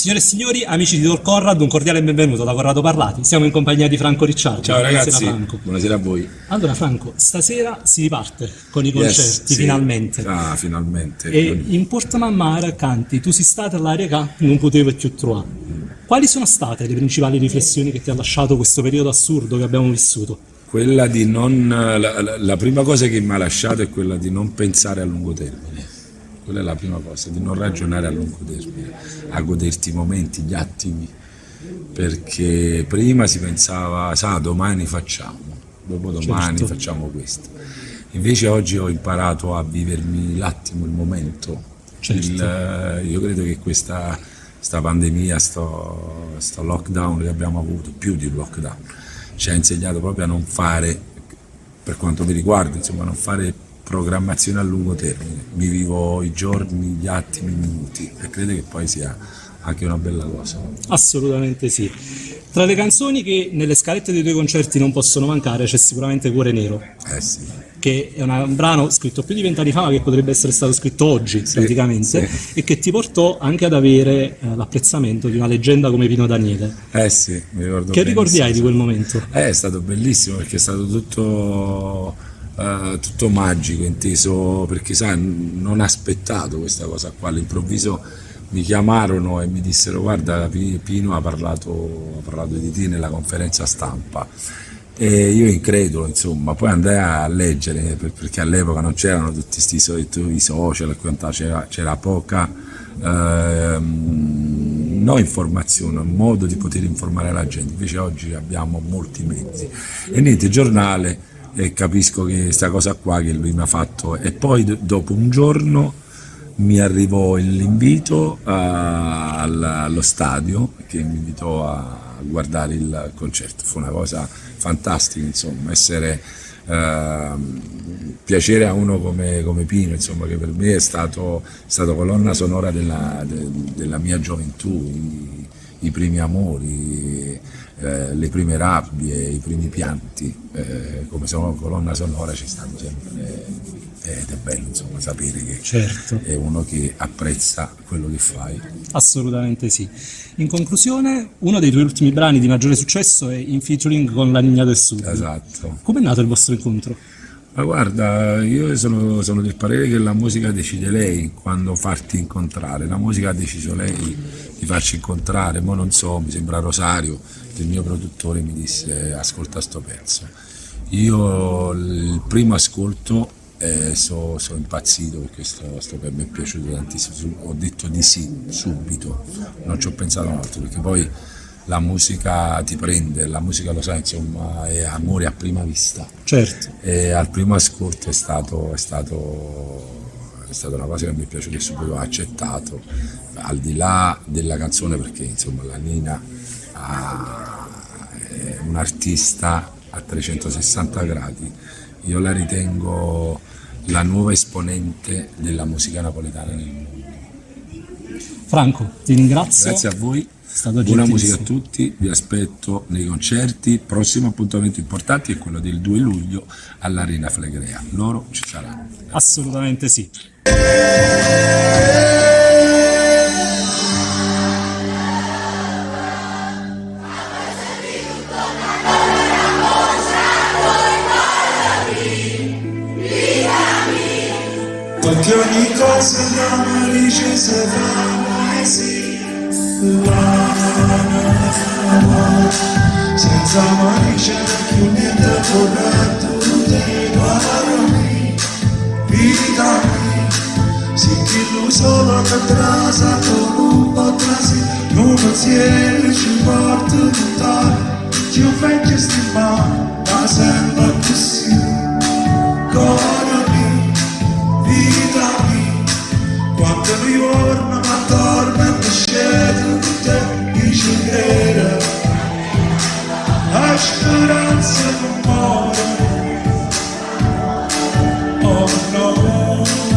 Signore e signori, amici di Tor Corrad, un cordiale benvenuto da Corrado Parlati. Siamo in compagnia di Franco Ricciardi. Ciao ragazzi, buonasera, Franco. Buonasera a voi. Allora Franco, stasera si riparte con i concerti, sì. finalmente. Finalmente. E in Portamamara canti, tu sei stato all'area che non potevo più trovare. Quali sono state le principali riflessioni che ti ha lasciato questo periodo assurdo che abbiamo vissuto? Quella di non... La prima cosa che mi ha lasciato è quella di non pensare a lungo termine. Quella è la prima cosa, di non ragionare a lungo termine, a goderti i momenti, gli attimi, perché prima si pensava, domani facciamo, dopodomani facciamo questo. Invece oggi ho imparato a vivermi l'attimo, il momento. Io credo che questa pandemia, sto lockdown che abbiamo avuto, più di un lockdown, ci ha insegnato proprio a non fare, per quanto mi riguarda, insomma, non fare programmazione a lungo termine. Mi vivo i giorni, gli attimi, i minuti, e credo che poi sia anche una bella cosa. Assolutamente sì. Tra le canzoni che nelle scalette dei tuoi concerti non possono mancare c'è sicuramente Cuore Nero. Sì. Che è un brano scritto più di 20 anni fa, ma che potrebbe essere stato scritto oggi, praticamente, e che ti portò anche ad avere l'apprezzamento di una leggenda come Pino Daniele. Sì, mi ricordo. Che ricordi hai di quel momento? È stato bellissimo, perché è stato tutto magico, inteso, perché non aspettato questa cosa qua. All'improvviso mi chiamarono e mi dissero: guarda, Pino ha parlato di te nella conferenza stampa. E io incredulo, insomma, poi andai a leggere, perché all'epoca non c'erano tutti i social, c'era poca informazione, un modo di poter informare la gente. Invece oggi abbiamo molti mezzi. E niente, giornale, e capisco che questa cosa qua che lui mi ha fatto. E poi dopo un giorno mi arrivò l'invito allo stadio, che mi invitò a guardare il concerto. Fu una cosa fantastica, insomma, piacere a uno come Pino, insomma, che per me è stato colonna sonora della mia gioventù, i primi amori, le prime rabbie, i primi pianti, come colonna sonora ci stanno sempre, ed è bello, insomma, sapere che è uno che apprezza quello che fai. Assolutamente sì. In conclusione, uno dei tuoi ultimi brani di maggiore successo è in featuring con la Niña del Sud. Esatto. Com'è nato il vostro incontro? Ma guarda, io sono del parere che la musica decide lei quando farti incontrare. La musica ha deciso lei di farci incontrare. Ma non so, mi sembra Rosario, il mio produttore, mi disse: ascolta sto pezzo. Io il primo ascolto sono impazzito, perché sto pezzo mi è piaciuto tantissimo. Ho detto di sì subito, non ci ho pensato altro, perché poi la musica ti prende, la musica, lo sai, insomma, è amore a prima vista. Certo. E al primo ascolto è stato una cosa che mi è piaciuta e subito ho accettato, al di là della canzone, perché insomma la Nina è un artista a 360 gradi. Io la ritengo la nuova esponente della musica napoletana nel mondo. Franco, ti ringrazio. Grazie a voi. Buona musica a tutti, vi aspetto nei concerti. Il prossimo appuntamento importante è quello del 2 luglio all'Arena Flegrea. Loro ci saranno. Assolutamente sì. Perché ogni cosa da dice se va mai sì. Senza mai c'è più niente corretto di guardarmi, vita mia, sì che lui solo che trasa con un po' trasi, non pensieri ci porta lontano, ti offendi stimare.